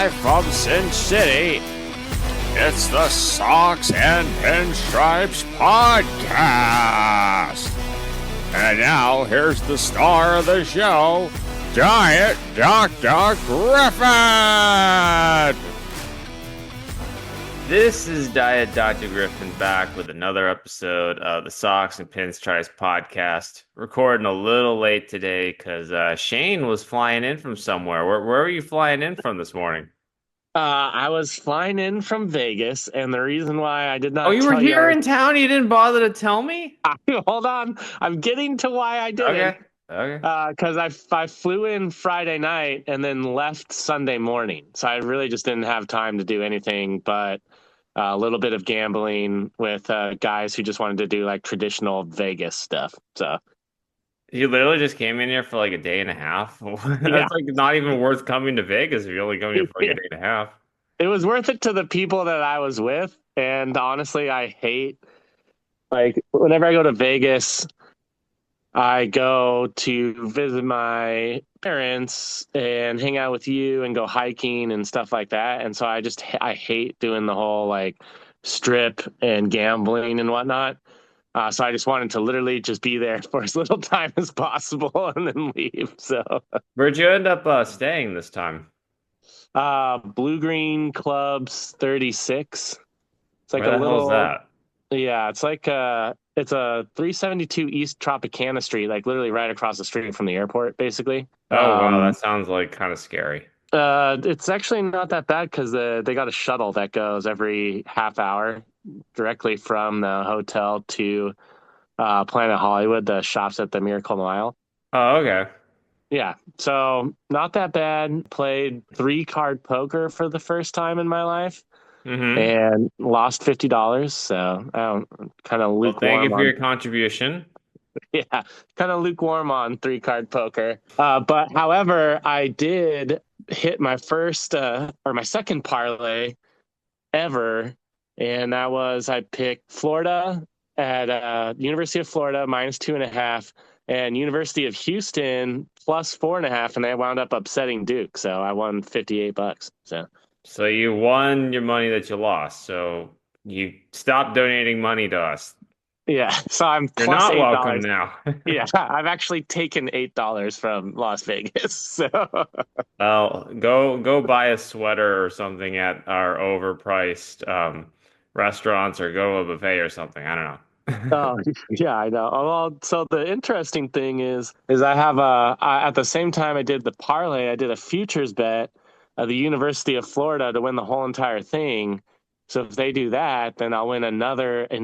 Live from Sin City, it's the Socks and Pinstripes Podcast. And now, here's the star of the show, Giant Dr. Griffin! This is Diet Dr. Griffin back with another episode of the Socks and Pinstripes Podcast. Recording a little late today because Shane was flying in from somewhere. Where were you flying in from this morning? I was flying in from Vegas, and the reason why I did not Oh, you were tell here in town? You didn't bother to tell me? Hold on. I'm getting to why I didn't. Okay. Because I flew in Friday night and then left Sunday morning. So I really just didn't have time to do anything but a little bit of gambling with guys who just wanted to do like traditional Vegas stuff. So You literally just came in here for like a day and a half? That's Yeah. like not even worth coming to Vegas if you're only coming here for like a day and a half. It was worth it to the people that I was with. And honestly, I hate, like, whenever I go to Vegas, I go to visit my parents and hang out with you and go hiking and stuff like that. And so I hate doing the whole like strip and gambling and whatnot. So I just wanted to literally just be there for as little time as possible and then leave. So Where'd you end up staying this time? Blue Green Clubs 36. It's like Where a the hell little is that? Yeah, it's like it's a 372 East Tropicana Street, like literally right across the street from the airport, basically. Oh, wow, that sounds like kind of scary. It's actually not that bad because they got a shuttle that goes every half hour directly from the hotel to Planet Hollywood, the shops at the Miracle Mile. Oh, okay. Yeah, so not that bad. Played 3-card poker for the first time in my life. Mm-hmm. And lost $50. So I kind of Well, thank you lukewarm for your contribution. yeah, kind of lukewarm on 3-card poker. But however, I did hit my first or my second parlay ever, and that was I picked Florida at University of Florida -2.5 and University of Houston +4.5, and they wound up upsetting Duke. So I won $58. So you won your money that you lost. So you stopped donating money to us. Yeah, so I'm You're plus not $8. welcome now. Yeah, I've actually taken $8 from Las Vegas. So Well, go buy a sweater or something at our overpriced restaurants, or go to a buffet or something. I don't know. Oh, yeah, I know. Well, so the interesting thing is I have at the same time I did the parlay, I did a futures bet of the University of Florida to win the whole entire thing. So if they do that, then I'll win an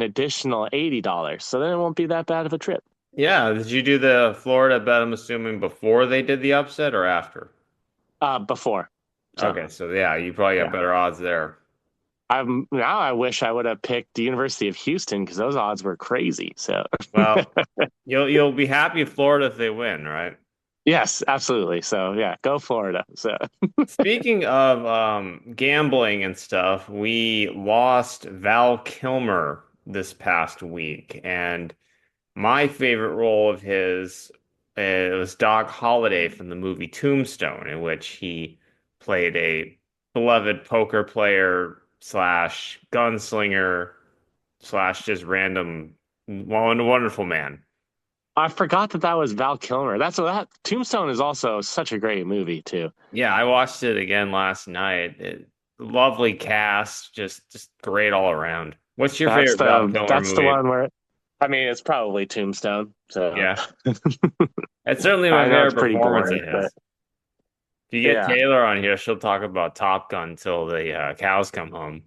additional $80. So then it won't be that bad of a trip. Yeah, did you do the Florida bet, I'm assuming, before they did the upset or after? Before. So, Okay, so yeah, you probably got better odds there. I wish I would have picked the University of Houston because those odds were crazy. So Well, you'll be happy in Florida if they win, right? yes, absolutely. So yeah, go Florida. So Speaking of gambling and stuff, we lost Val Kilmer this past week, and my favorite role of his was Doc Holliday from the movie Tombstone, in which he played a beloved poker player slash gunslinger slash just random wonderful man. I forgot that was Val Kilmer. That Tombstone is also such a great movie too. Yeah, I watched it again last night. Lovely cast, just great all around. What's your favorite Val Kilmer That's movie? the one where, I mean, it's probably Tombstone. So Yeah, it's certainly my I know favorite it's pretty performance boring, of but his. If you get yeah. Taylor on here, she'll talk about Top Gun till the cows come home.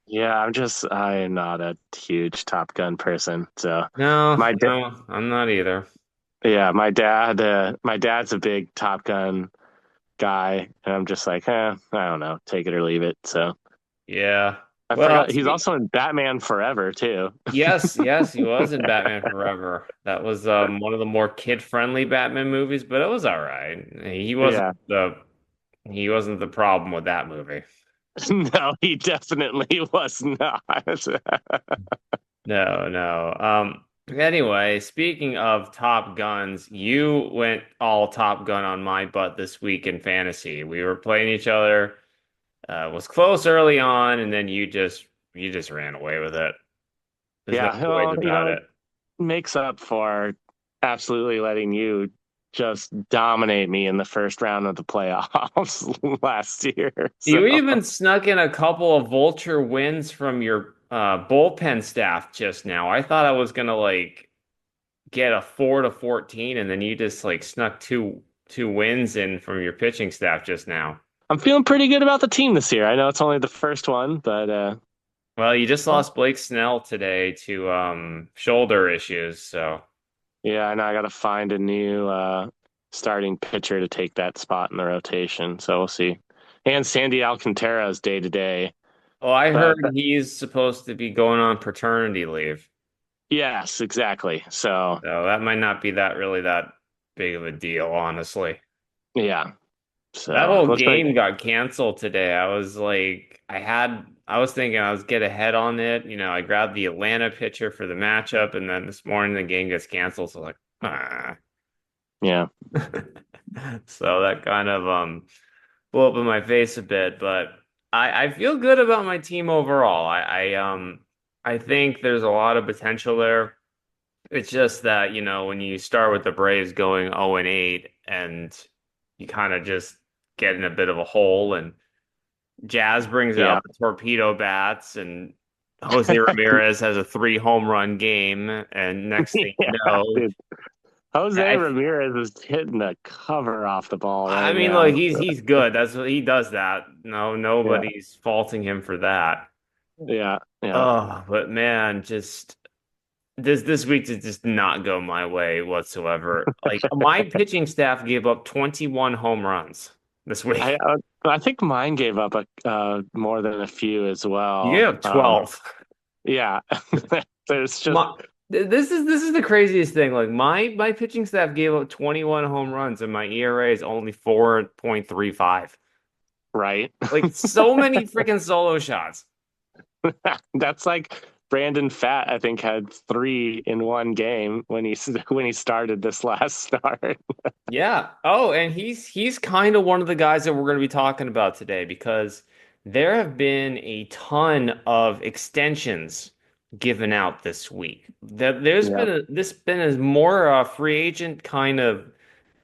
Yeah, I am not a huge Top Gun person. So No, my dad, no, I'm not either. yeah, my dad's a big Top Gun guy, and I'm just like, I don't know, take it or leave it. So Yeah. I Well, forgot he's also in Batman Forever too. yes, he was in Batman Forever. That was one of the more kid-friendly Batman movies, but it was all right. He wasn't the problem with that movie. No, he definitely was not. No. Anyway, speaking of Top Guns, you went all Top Gun on my butt this week in fantasy. We were playing each other was close early on, and then you just ran away with it. There's no Yeah, two ways well, about it. it makes up for absolutely letting you just dominate me in the first round of the playoffs last year. So You even snuck in a couple of vulture wins from your bullpen staff just now. I thought I was gonna like get a 4-14, and then you just like snuck two wins in from your pitching staff just now. I'm feeling pretty good about the team this year. I know it's only the first one, but Well, you just lost Blake Snell today to shoulder issues, so yeah, I know I got to find a new starting pitcher to take that spot in the rotation. So we'll see. And Sandy Alcantara's day to day. well, I But heard he's supposed to be going on paternity leave. yes, exactly. So So that might not be that big of a deal, honestly. yeah. That So whole looks like game got canceled today. I was thinking I was get ahead on it. I grabbed the Atlanta pitcher for the matchup, and then this morning the game gets canceled. So like, ah. yeah. So that kind of blew up in my face a bit, but I feel good about my team overall. I think there's a lot of potential there. It's just that, when you start with the Braves going 0-8 and you kind of just get in a bit of a hole, and Jazz brings Yeah. out the torpedo bats, and Jose Ramirez has a 3 home run game, and next thing you Yeah, know, dude. Jose I Ramirez is hitting the cover off the ball I right mean, now. look, he's good. That's what he does that. No, Yeah. nobody's faulting him for that. Yeah. Yeah. Oh, but man, just this week did just not go my way whatsoever. Like my pitching staff gave up 21 home runs this week. I think mine gave up more than a few as You well. gave up 12. Yeah. There's just My, this is the craziest thing. Like my pitching staff gave up 21 home runs, and my ERA is only 4.35. right. Like so many freaking solo shots. That's like Brandon Pfaadt, I think, had 3 in one game when he started this last start. Yeah. Oh, and he's kind of one of the guys that we're going to be talking about today because there have been a ton of extensions given out this week. There's Yeah. been a more free agent kind of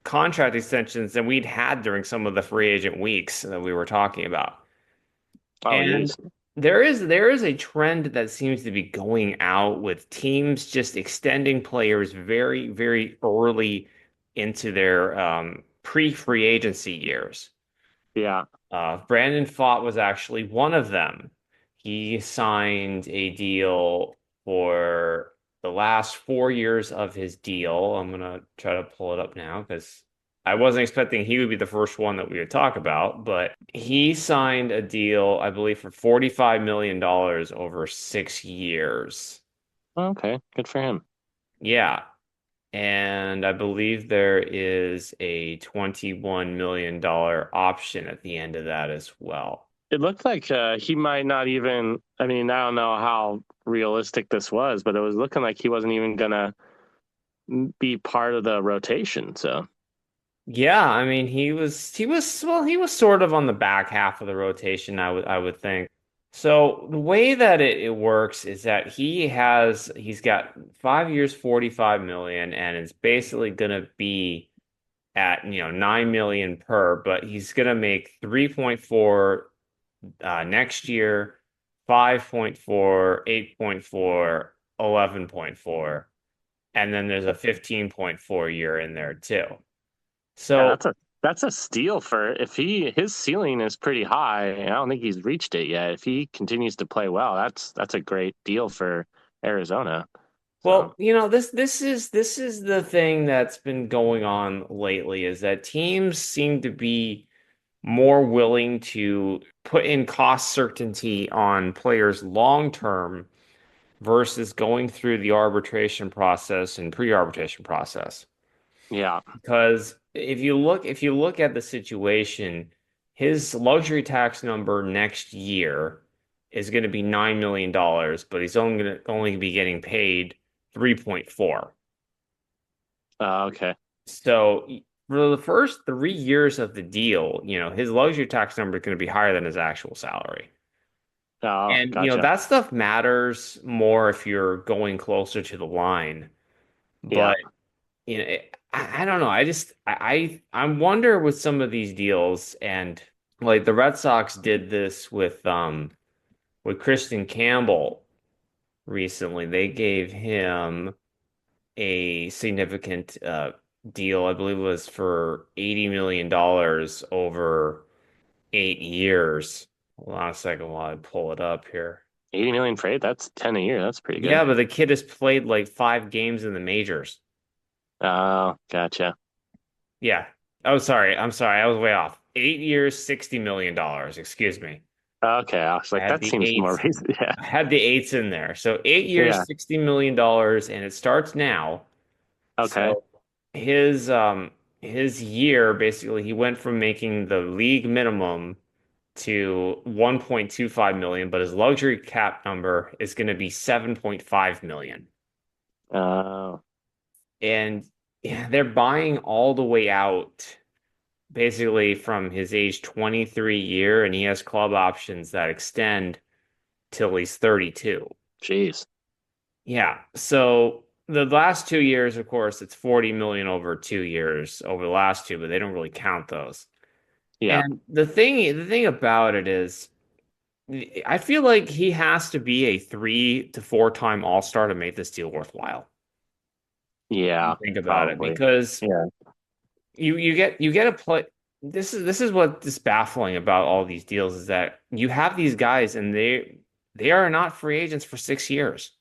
contract extensions than we'd had during some of the free agent weeks that we were talking about. Oh, And years. there is a trend that seems to be going out with teams just extending players very, very early into their pre-free agency years. Yeah. Brandon Pfaadt was actually one of them. He signed a deal for the last 4 years of his deal. I'm gonna try to pull it up now because I wasn't expecting he would be the first one that we would talk about, but he signed a deal, I believe, for $45 million over 6 years. Okay. Good for him. Yeah. And I believe there is a $21 million option at the end of that as well. It looked like he might not even. I mean, I don't know how realistic this was, but it was looking like he wasn't even gonna be part of the rotation. So Yeah, I mean he was sort of on the back half of the rotation, I would think. So the way that it works is that he's got 5 years, 45 million, and it's basically gonna be at 9 million per, but he's gonna make 3.4 next year, 5.4, 8.4, 11.4, and then there's a 15.4 year in there too. yeah, So that's a steal for if his ceiling is pretty high. I don't think he's reached it yet. If he continues to play well, that's a great deal for Arizona. So well, this is the thing that's been going on lately is that teams seem to be more willing to put in cost certainty on players long term versus going through the arbitration process and pre-arbitration process. yeah, Because if you look at the situation, his luxury tax number next year is going to be $9 million, but he's only be getting paid 3.4. okay, So for the first 3 years of the deal, his luxury tax number is going to be higher than his actual salary. Oh, And, gotcha. that stuff matters more if you're going closer to the line. Yeah. But, I don't know. I wonder with some of these deals, and like the Red Sox did this with Kristian Campbell recently. They gave him a significant deal. I believe it was for $80 million over 8 years. Hold on a second while I pull it up here. 80 million for eight. That's 10 a year. That's pretty good. Yeah, but the kid has played like 5 games in the majors. Oh, gotcha. Yeah. Oh, sorry. I'm sorry. I was way off. 8 years, $60 million. Excuse me. Okay. I was I like, had that the seems more eights. reason. Yeah. I had the eights in there. So 8 years, Yeah. $60 million, and it starts now. Okay. So his year basically he went from making the league minimum to 1.25 million, but his luxury cap number is going to be 7.5 million. Oh, And yeah, they're buying all the way out basically from his age 23 year, and he has club options that extend till he's 32. jeez. Yeah. So the last 2 years, of course, it's 40 million over 2 years over the last two, but they don't really count those. Yeah. And the thing about it is I feel like he has to be a 3 to 4 time All-Star to make this deal worthwhile. Yeah. Think about it, Probably. because Yeah. you get a play. This is what is baffling about all these deals is that you have these guys and they are not free agents for 6 years.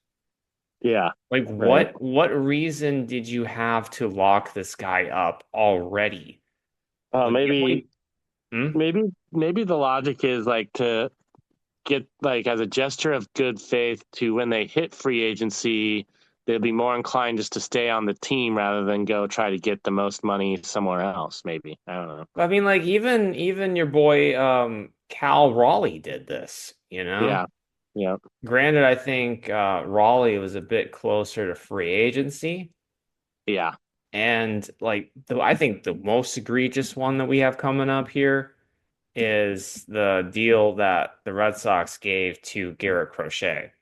Yeah. Like Right. what reason did you have to lock this guy up already? Oh, Like the maybe, only hmm? maybe the logic is like to get like as a gesture of good faith to when they hit free agency, they'll be more inclined just to stay on the team rather than go try to get the most money somewhere else. Maybe. I don't know. I mean, like even your boy Cal Raleigh did this, you know? Yeah. Yeah. Granted, I think Raleigh was a bit closer to free agency. Yeah. And like I think the most egregious one that we have coming up here is the deal that the Red Sox gave to Garret Crochet.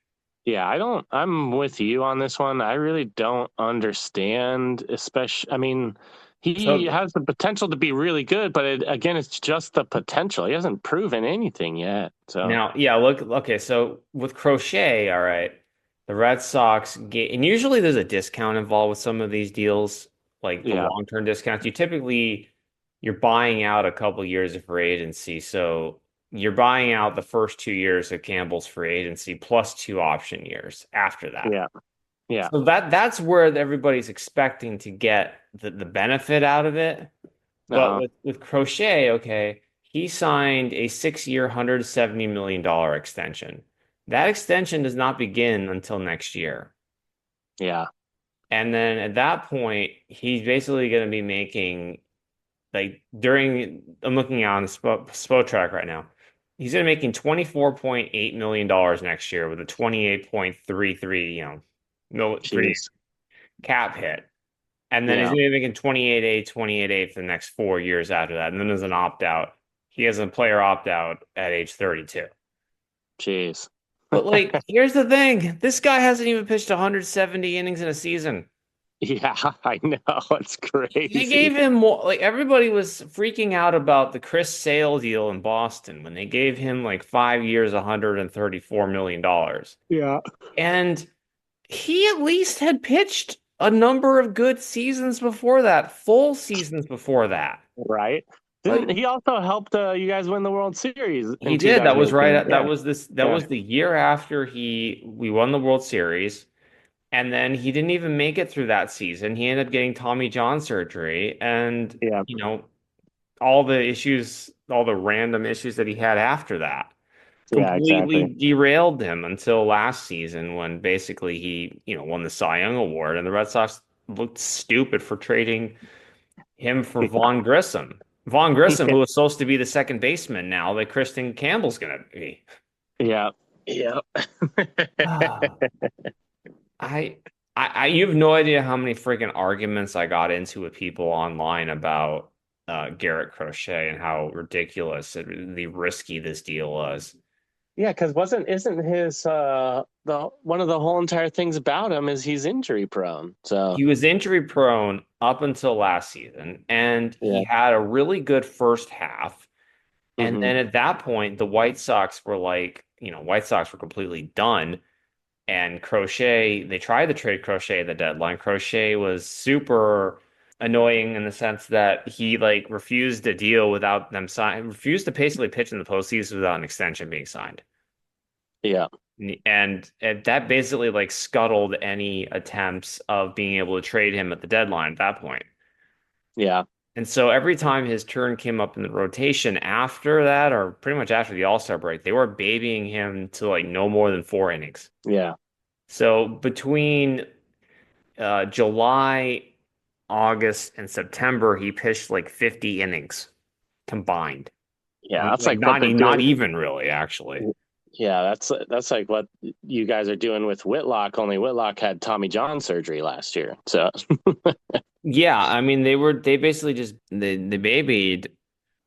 Yeah, I'm with you on this one. I really don't understand, especially, I mean, he So has the potential to be really good, but again, it's just the potential. He hasn't proven anything yet. So, now, yeah, look, okay, so with Crochet, all right, the Red Sox get, and usually there's a discount involved with some of these deals, like the yeah, long-term discounts. You're buying out a couple years of free agency, so you're buying out the first 2 years of Campbell's free agency plus 2 option years after that. yeah, yeah. So that's where everybody's expecting to get the benefit out of it. But Uh, with Crochet, okay, he signed a 6 year, $170 million extension. That extension does not begin until next year. yeah, And then at that point, he's basically going to be making, like, I'm looking on the Spo track right now. He's going to be making $24.8 million next year with a 28.33, three jeez. cap hit. And then he's Yeah, going to be making 28.8 for the next 4 years after that. And then there's an opt out. He has a player opt out at age 32. jeez. But like, here's the thing. This guy hasn't even pitched 170 innings in a season. Yeah, I know. It's They crazy. gave him more, like everybody was freaking out about the Chris Sale deal in Boston when they gave him like 5 years, $134 million. Yeah. And he at least had pitched a number of good seasons before that, full seasons before that. Right. Like Didn't he also helped you guys win the World Series he in did. That was right. 2018? Yeah, That yeah, was the year after we won the World Series. And then he didn't even make it through that season. He ended up getting Tommy John surgery and, yeah, all the random issues that he had after that yeah, completely exactly. derailed him until last season when basically he, won the Cy Young Award and the Red Sox looked stupid for trading him for Vaughn Grissom. Vaughn Grissom, who was supposed to be the second baseman now that Kristian Campbell's going to be. Yeah, yeah. I You have no idea how many freaking arguments I got into with people online about Garret Crochet and how ridiculous the risky this deal was. Yeah, because isn't his the one of the whole entire things about him is he's injury prone. So He was injury prone up until last season, and he yeah. had a really good first half. And Hmm. then at that point, the White Sox were like, White Sox were completely done. And Crochet, they tried to trade Crochet at the deadline. Crochet was super annoying in the sense that he like refused to deal without them sign, refused to basically pitch in the postseason without an extension being signed. Yeah. And that basically like scuttled any attempts of being able to trade him at the deadline at that point. Yeah. And so every time his turn came up in the rotation after that, or pretty much after the All-Star break, they were babying him to like no more than 4 innings. Yeah. So between July, August, and September, he pitched like 50 innings combined. Yeah. That's Like like what not they're not doing. even really, actually. Yeah, that's like what you guys are doing with Whitlock, only Whitlock had Tommy John surgery last year. So Yeah, I mean they basically just they babied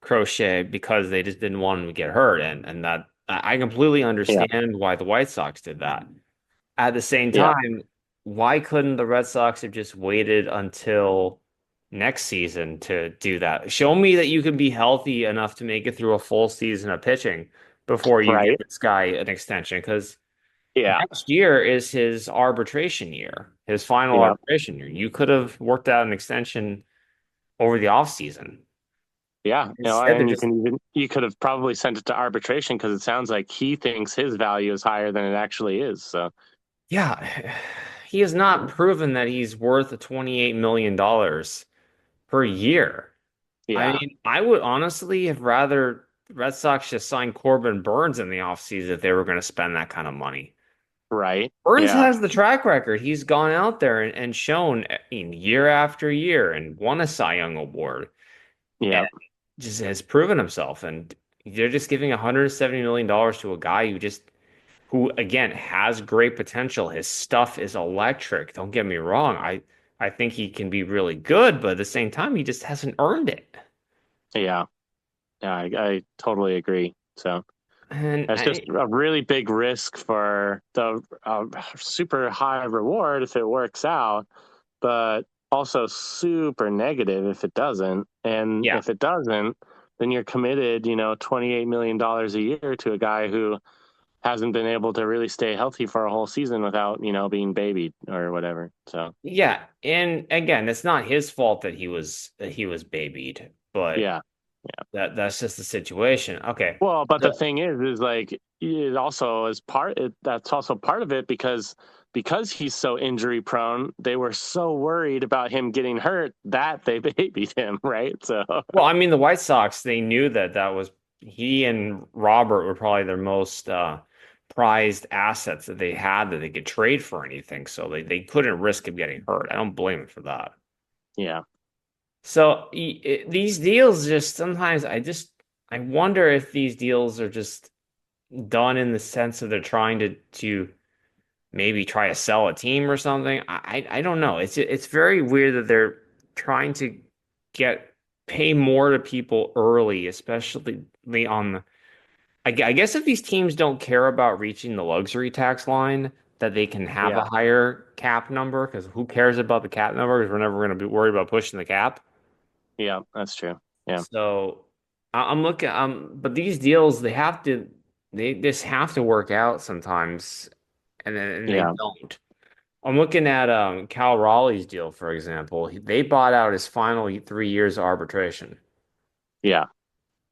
Crochet because they just didn't want him to get hurt, and that I completely yeah. understand why the White Sox did that. At the same Yeah. time, why couldn't the Red Sox have just waited until next season to do that? Show me that you can be healthy enough to make it through a full season of pitching before you give Right. this guy an extension, because Yeah. next year is his arbitration year, his final Yeah. arbitration year. You could have worked out an extension over the offseason. Yeah. Instead, they're And you just, can even you could have probably sent it to arbitration because it sounds like he thinks his value is higher than it actually is. So yeah, he has not proven that he's worth $28 million per year. I yeah. mean, I would honestly have rather the Red Sox just sign Corbin Burns in the offseason if they were going to spend that kind of money. Right. Burns Yeah. has the track record. He's gone out there and shown year after year and won a Cy Young award and Yeah. just has proven himself. And they're just giving $170 million to a guy who again has great potential. His stuff is electric. Don't get me wrong. I think he can be really good, but at the same time, he just hasn't earned it. Yeah. Yeah. I totally agree. So And that's just a really big risk for the super high reward if it works out, but also super negative if it doesn't. And yeah, if it doesn't, then you're committed, $28 million a year to a guy who hasn't been able to really stay healthy for a whole season without, being babied or whatever. So, yeah. And again, it's not his fault that he was babied, but yeah. that's just the situation. Okay. Well, but the So, thing is like it also is that's also part of it because he's so injury prone. They were so worried about him getting hurt that they babied him, right? So, well, I mean, the White Sox, they knew that was he and Robert were probably their most prized assets that they had that they could trade for anything. So they couldn't risk him getting hurt. I don't blame him for that. yeah, So these deals just sometimes I wonder if these deals are just done in the sense of they're trying to maybe try to sell a team or something. I don't know. It's very weird that they're trying to get pay more to people early, especially on the. I guess if these teams don't care about reaching the luxury tax line, that they can have a yeah, higher cap number because who cares about the cap number? Because we're never going to be worried about pushing the cap. yeah, that's true. Yeah, So I'm looking, but these deals they just have to work out sometimes, and they yeah, don't. I'm looking at Cal Raleigh's deal, for example. They bought out his final 3 years of arbitration, yeah,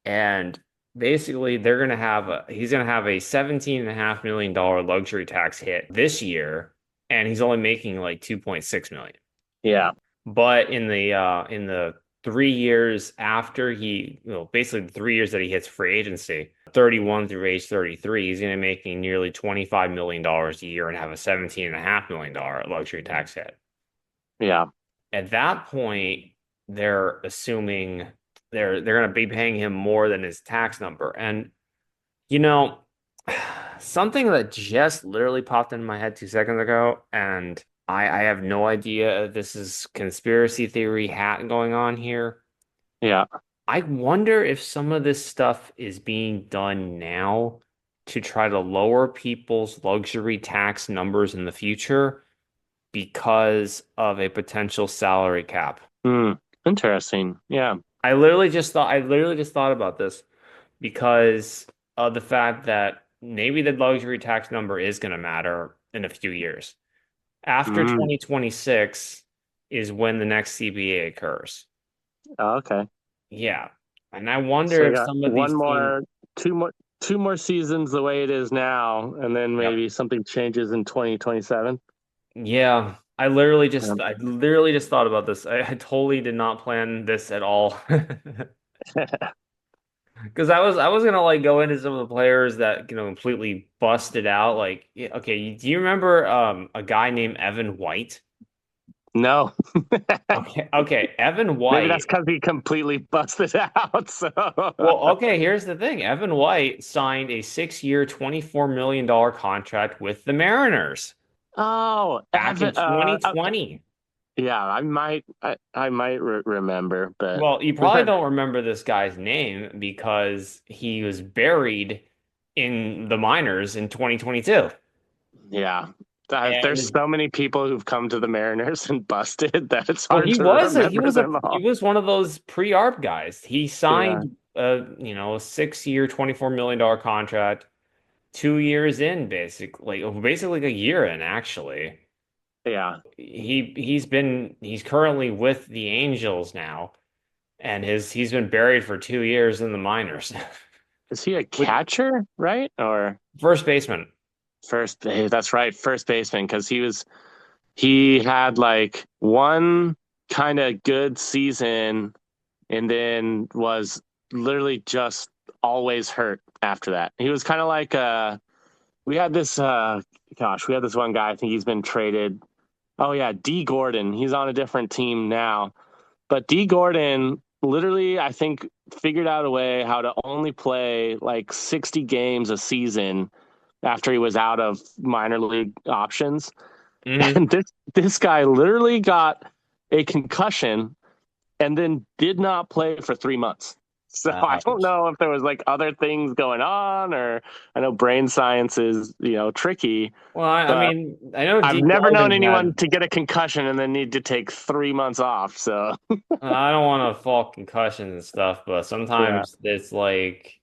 and basically he's gonna have a $17.5 million luxury tax hit this year, and he's only making like 2.6 million. yeah, But in the 3 years after basically the 3 years that he hits free agency, 31 through age 33, he's going to be making nearly $25 million a year and have a $17.5 million luxury tax hit. yeah, At that point, they're assuming they're going to be paying him more than his tax number. And you know, something that just literally popped into my head 2 seconds ago, and I have no idea if this is conspiracy theory hat going on here. Yeah. I wonder if some of this stuff is being done now to try to lower people's luxury tax numbers in the future because of a potential salary cap. Hmm. Interesting. Yeah. I literally just thought about this because of the fact that maybe the luxury tax number is going to matter in a few years. After Mm. 2026 is when the next CBA occurs. Oh, okay. Yeah. And I So wonder you if got some of these teams, two more, two more seasons the way it is now, and then yep. maybe something changes in 2027. Yeah. I literally just thought about this. I totally did not plan this at all. Because I was gonna like go into some of the players that completely busted out. Like, yeah, okay, do you remember a guy named Evan White? No. Okay, Evan Maybe that's White. because he completely busted out. So Well, okay, here's the thing. Evan White signed a 6-year, $24 million contract with the Mariners oh, back in Evan, okay. 2020. Yeah, I might remember, but Well, you probably don't remember this guy's name because he was buried in the minors in 2022. yeah, there's And so many people who've come to the Mariners and busted that it's well, hard to remember them he all. was one of those pre-arb guys. He Yeah, signed a 6-year, $24 million contract 2 years in, basically a year in, actually. yeah. He's currently with the Angels now, and he's been buried for 2 years in the minors. Is he a With catcher, right? Or first baseman. first base? That's right, first baseman, because he had like one kind of good season and then was literally just always hurt after that. He was kind of like we had this we had this one guy, I think he's been traded. Oh yeah, D Gordon. He's on a different team now. But D Gordon literally I think figured out a way how to only play like 60 games a season after he was out of minor league options. Hmm. And this guy literally got a concussion and then did not play for 3 months. So I don't know if there was like other things going on, or I know brain science is, tricky, Well, I but mean, I know I've D never known Gordon anyone had. to get a concussion and then need to take 3 months off. So I don't want to fault concussions and stuff, but yeah, sometimes it's like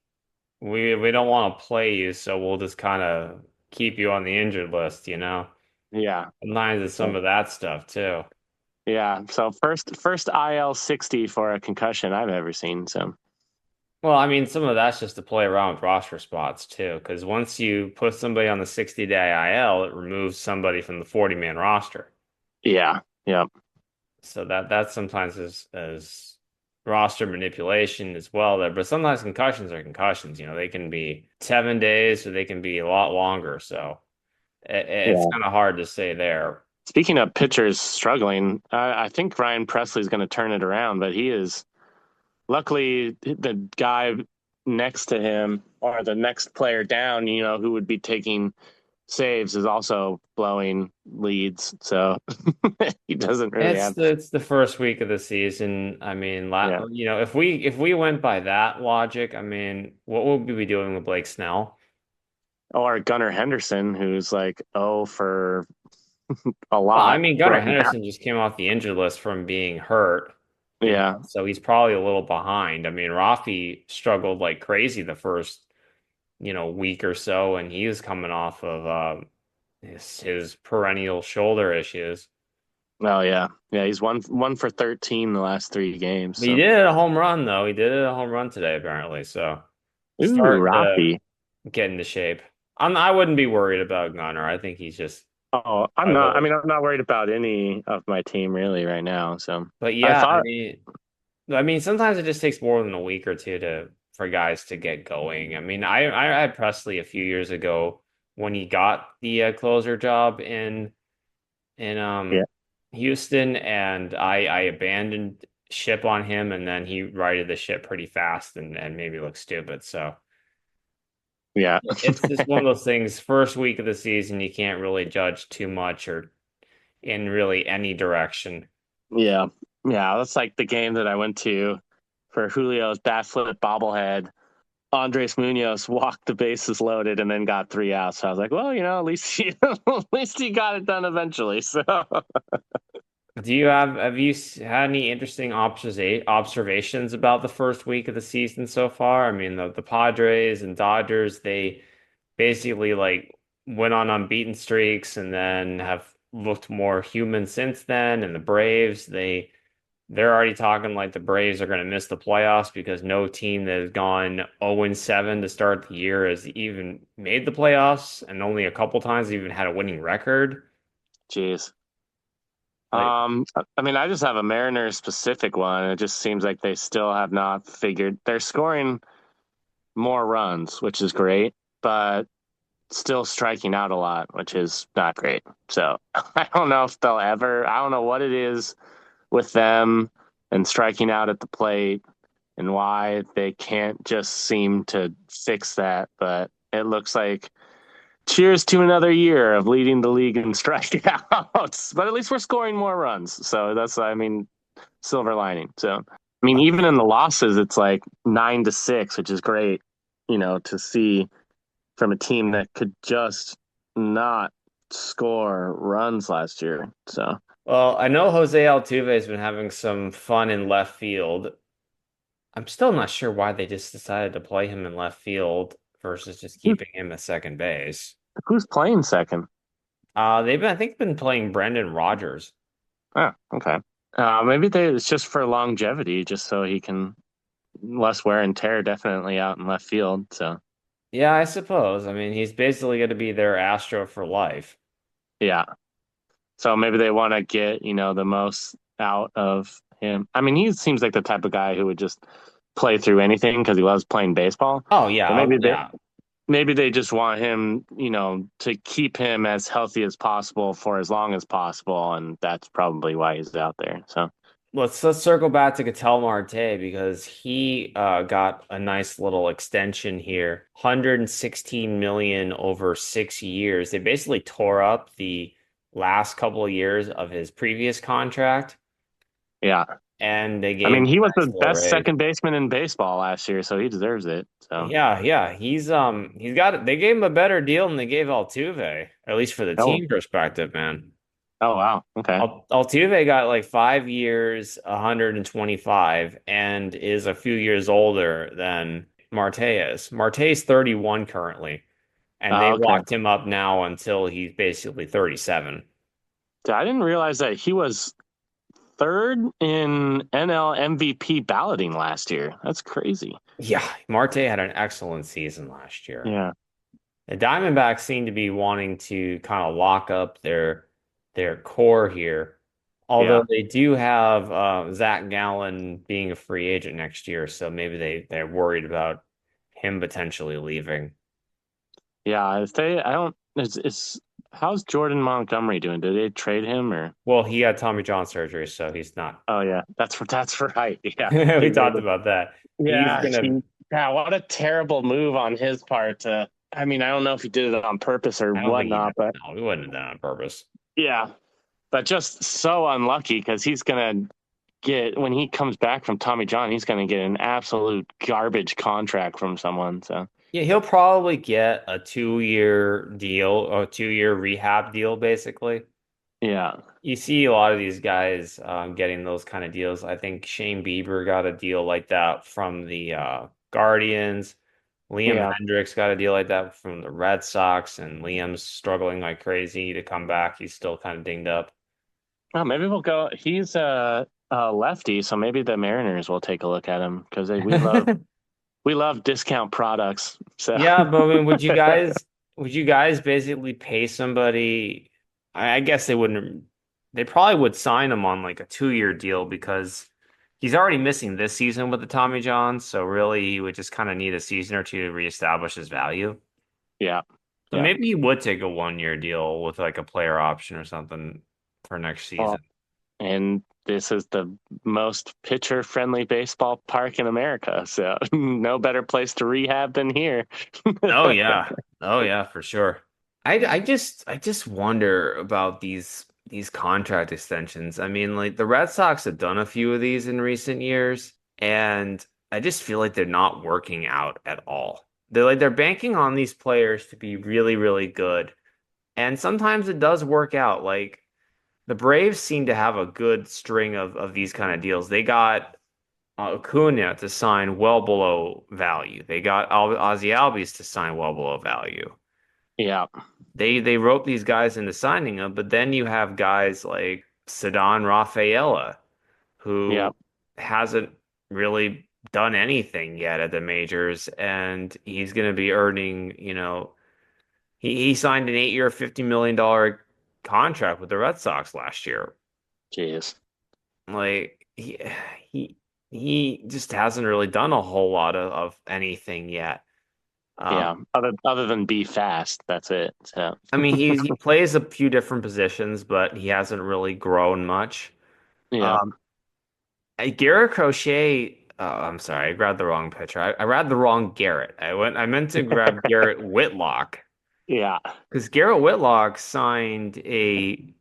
we don't want to play you, so we'll just kind of keep you on the injured list, you know? yeah, Sometimes it's some so, of that stuff too. yeah. So first IL 60 for a concussion I've ever seen. So Well, I mean, some of that's just to play around with roster spots too, because once you put somebody on the 60-day IL, it removes somebody from the 40-man roster. yeah, yeah, So that sometimes is roster manipulation as well there. But sometimes concussions are concussions. They can be 7 days or they can be a lot longer. So it's yeah. kind of hard to say there. Speaking of pitchers struggling, I think Ryan Presley's going to turn it around, but he is. Luckily, the guy next to him or the next player down, who would be taking saves is also blowing leads. So he doesn't really have, It's the first week of the season. I mean, yeah. if we went by that logic, I mean, what would we be doing with Blake Snell? Or Gunnar Henderson, who's like, oh, for a Well, I lot mean, Gunnar right now. Henderson just came off the injured list from being hurt, Yeah. so he's probably a little behind. I mean, Rafi struggled like crazy the first, week or so, and he was coming off of his perennial shoulder issues. Oh, yeah. Yeah. He's one for 13 the last 3 games. He So, did hit a home run though. He did hit a home run today, apparently. So ooh, starting to Rocky. get into shape. I wouldn't be worried about Gunnar. I think he's just Oh, I'm a not. I little. mean, I'm not worried about any of my team really right now. So But I yeah, thought, I mean, sometimes it just takes more than a week or two to for guys to get going. I mean, I had Presley a few years ago when he got the closer job in yeah, Houston, and I abandoned ship on him, and then he righted the ship pretty fast and made me look stupid. So yeah, it's just one of those things. First week of the season, you can't really judge too much, or in really any direction. Yeah. Yeah. That's like the game that I went to for Julio's bat flip bobblehead. Andres Munoz walked the bases loaded and then got 3 outs. So I was like, well, at least at least he got it done eventually. So Have you had any interesting observations about the first week of the season so far? I mean, the Padres and Dodgers, they basically like went on unbeaten streaks and then have looked more human since then. And the Braves, they're already talking like the Braves are going to miss the playoffs because no team that has gone 0-7 to start the year has even made the playoffs, and only a couple times even had a winning record. jeez. Like, I mean, I just have a Mariners specific one. It just seems like they still have not figured. They're scoring more runs, which is great, but still striking out a lot, which is not great. So I don't know if they'll ever. I don't know what it is with them and striking out at the plate and why they can't just seem to fix that. But it looks like cheers to another year of leading the league in strikeouts. But at least we're scoring more runs. So that's, I mean, silver lining. So, I mean, even in the losses, it's like 9-6, which is great, to see from a team that could just not score runs last year. So, well, I know Jose Altuve has been having some fun in left field. I'm still not sure why they just decided to play him in left field versus just keeping him at second base. who's playing second? I think, been playing Brendan Rodgers. Oh, okay. Maybe it's just for longevity, just so he can less wear and tear, definitely out in left field. So, Yeah, I suppose. I mean, he's basically going to be their Astro for life. yeah. So maybe they want to get, the most out of him. I mean, he seems like the type of guy who would just play through anything because he loves playing baseball. Oh yeah, But maybe yeah. maybe they just want him, to keep him as healthy as possible for as long as possible, and that's probably why he's out there. So, Let's circle back to Ketel Marte because he got a nice little extension here, 116 million over 6 years. They basically tore up the last couple of years of his previous contract, yeah. and they I gave mean, him he a was the nice little best raise. second baseman in baseball last year, so he deserves it. So, Yeah. He's got they gave him a better deal than they gave Altuve, at least for the oh, team perspective, man. oh wow, okay. Altuve got like 5 years, 125, and is a few years older than Marte is. Marte's 31 currently, and they Oh, okay. locked him up now until he's basically 37. I didn't realize that he was third in NL MVP balloting last year. That's crazy. Yeah, Marte had an excellent season last year. Yeah. The Diamondbacks seem to be wanting to kind of lock up their core here. Yeah. Although they do have Zach Gallen being a free agent next year, so maybe they're worried about him potentially leaving. Yeah. I don't, how's Jordan Montgomery doing? Did they trade him or? Well, he had Tommy John surgery, so he's not. Oh, yeah. That's right. Yeah. We talked about that. He's Yeah. gonna. Yeah. What a terrible move on his part. I mean, I don't know if he did it on purpose or I don't think he. whatnot, but No, we wouldn't have done it on purpose. yeah. But just so unlucky because he's going to when he comes back from Tommy John, he's going to get an absolute garbage contract from someone. So, Yeah, he'll probably get a 2-year deal or 2-year rehab deal, basically. yeah. You see a lot of these guys getting those kind of deals. I think Shane Bieber got a deal like that from the Guardians. Liam Yeah. Hendricks got a deal like that from the Red Sox, and Liam's struggling like crazy to come back. He's still kind of dinged up. Oh, maybe we'll go. He's a lefty, so maybe the Mariners will take a look at him because we love discount products. So Yeah, but I mean, would you guys basically pay somebody? I guess they wouldn't. They probably would sign him on like a 2-year deal because he's already missing this season with the Tommy John. So really, he would just kind of need a season or two to reestablish his value. yeah, So yeah. maybe he would take a 1-year deal with like a player option or something for next Well, season. and this is the most pitcher friendly baseball park in America, so no better place to rehab than here. Oh yeah, for sure. I just wonder about these these contract extensions. I mean, like the Red Sox have done a few of these in recent years, and I just feel like they're not working out at all. They're banking on these players to be really, really good. And sometimes it does work out. Like the Braves seem to have a good string of these kind of deals. They got Acuna to sign well below value. They got Ozzy Albies to sign well below value. Yeah. They wrote these guys into signing them, but then you have guys like Ceddanne Rafaela, Yeah. who hasn't really done anything yet at the majors, and he's going to be earning, he signed an 8-year, $50 million contract with the Red Sox last year. Jeez. Like he he just hasn't really done a whole lot of anything yet. Yeah. Um, Other than be fast, that's it. So I mean, he plays a few different positions, but he hasn't really grown much. yeah. Um, Garret Crochet. I'm sorry, I grabbed the wrong pitcher. I grabbed the wrong Garrett. I meant to grab Garrett Whitlock Yeah. because Garrett Whitlock signed a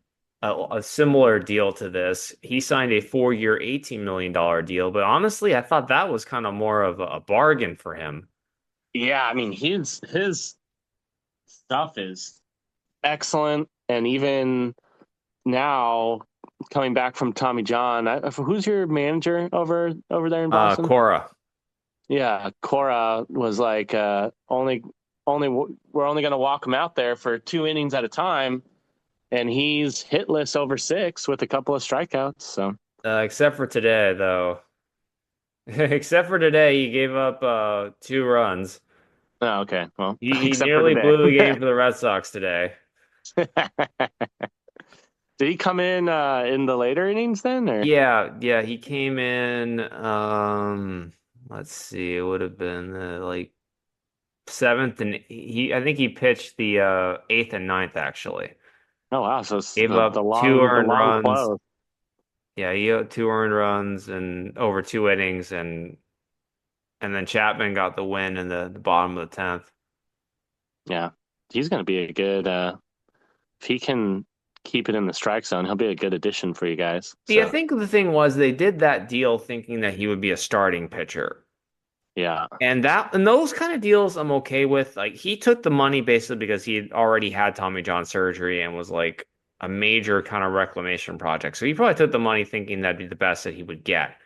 similar deal to this. He signed a 4-year, $18 million deal, but honestly, I thought that was kind of more of a bargain for him. Yeah. I mean, his stuff is excellent, and even now coming back from Tommy John, who's your manager over there in Boston? Cora. Yeah, Cora was like, we're only going to walk him out there for 2 innings at a time, and he's hitless over 6 with a couple of strikeouts. So, Except for today, though. Except for today, he gave up 2 runs. oh, okay, well, He except for nearly today. blew the game for the Red Sox today. Did he come in the later innings then, or? Yeah, he came in. Let's see, it would have been like seventh, and I think he pitched the eighth and ninth actually. Oh wow, so it's Gave the up two earned long runs. close. Yeah, he had 2 earned runs and over 2 innings, and then Chapman got the win in the bottom of the 10th. Yeah, he's going to be a good. If he can keep it in the strike zone, he'll be a good addition for you guys. See, I So think the thing was they did that deal thinking that he would be a starting pitcher. yeah, And those kind of deals I'm okay with. Like he took the money basically because he had already had Tommy John surgery and was like a major kind of reclamation project. So he probably took the money thinking that'd be the best that he would get.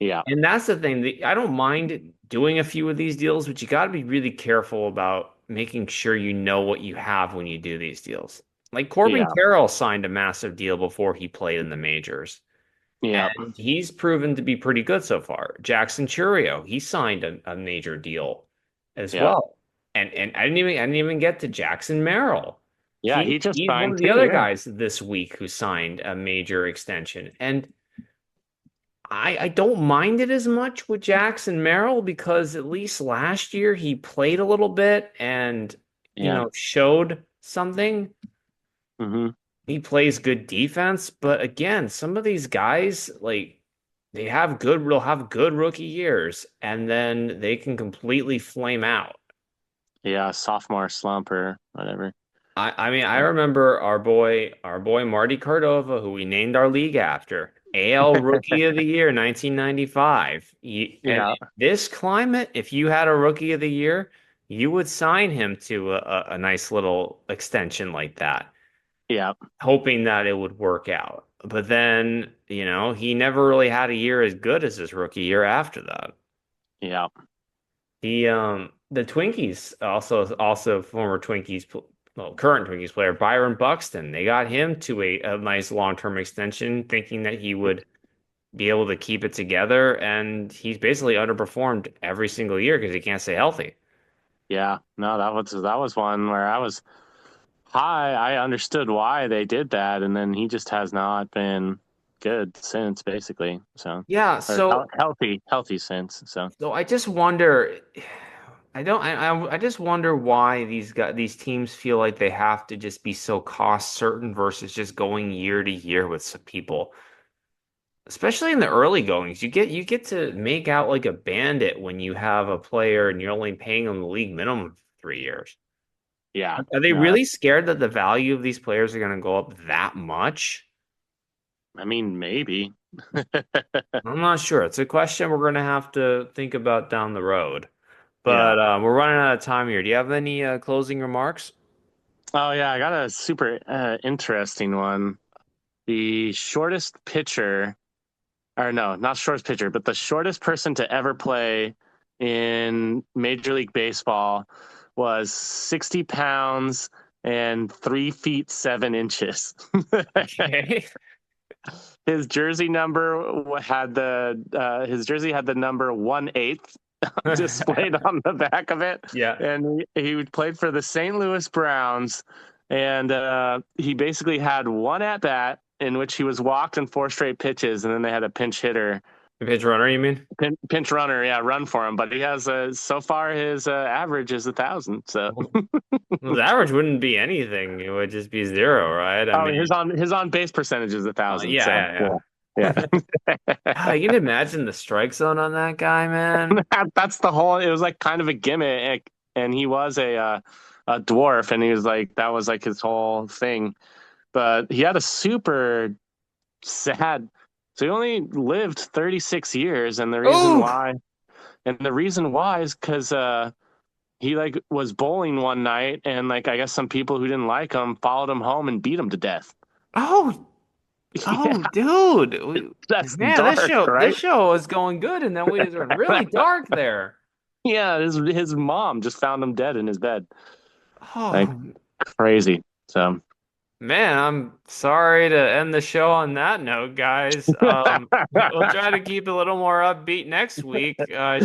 yeah, And that's the thing. I don't mind doing a few of these deals, but you got to be really careful about making sure you know what you have when you do these deals. Like Corbin yeah, Carroll signed a massive deal before he played in the majors. yeah, And he's proven to be pretty good so far. Jackson Churio, he signed a major deal as yeah, well. And I didn't even get to Jackson Merrill. yeah. He just He's one signed of the too. other Yeah, guys this week who signed a major extension. And I don't mind it as much with Jackson Merrill because at least last year he played a little bit and yeah. showed something. Hmm. He plays good defense, but again, some of these guys like they'll have good rookie years and then they can completely flame out. Yeah, sophomore slump or whatever. I mean, I remember our boy Marty Cordova, who we named our league after, AL Rookie of the Year 1995. And Yeah, in this climate, if you had a Rookie of the Year, you would sign him to a nice little extension like that, yeah, hoping that it would work out. But then, he never really had a year as good as his rookie year after that. yeah, The Twinkies also former current Twinkies player Byron Buxton. They got him to a nice long-term extension, thinking that he would be able to keep it together, and he's basically underperformed every single year because he can't stay healthy. yeah. No, that was one where I was high. I understood why they did that, and then he just has not been good since, basically. So, Yeah, or so healthy since. So, so I just wonder. I don't. I just wonder why these teams feel like they have to just be so cost certain versus just going year to year with some people. Especially in the early goings, you get to make out like a bandit when you have a player and you're only paying them the league minimum for 3 years. Yeah. Are they No, really scared that the value of these players are going to go up that much? I mean, maybe. I'm not sure. It's a question we're going to have to think about down the road. Yeah. But we're running out of time here. Do you have any closing remarks? Oh, yeah. I got a super interesting one. The shortest pitcher, or no, not shortest pitcher, but the shortest person to ever play in Major League Baseball was 60 pounds and 3 feet 7 inches. Okay. His jersey number had the number 1/8 displayed on the back of it. Yeah. And he played for the St. Louis Browns, and he basically had one at bat in which he was walked in 4 straight pitches, and then they had a pinch hitter, The pitch runner, you mean? pinch runner, yeah, run for him. But he has so far his average is 1,000. So Well, the average wouldn't be anything. It would just be zero, right? I mean, his on base percentage is 1,000. yeah. Yeah. I can imagine the strike zone on that guy, man. That's the whole. It was like kind of a gimmick, and he was a dwarf, and he was like that was like his whole thing. But he had a super sad. So he only lived 36 years, and the reason why is because he like was bowling one night, and like I guess some people who didn't like him followed him home and beat him to death. Oh, Yeah, dude. that's Man, dark, right? this show is going good, and then we were really dark there. Yeah, his mom just found him dead in his bed. Oh, Like crazy. So man, I'm sorry to end the show on that note, guys. We'll try to keep a little more upbeat next week.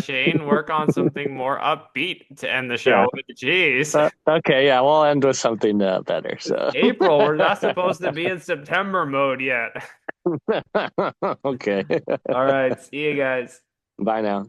Shane, work on something more upbeat to end the show. Jeez. okay, yeah, we'll end with something better. So April, we're not supposed to be in September mode yet. okay. All right, see you guys. Bye now.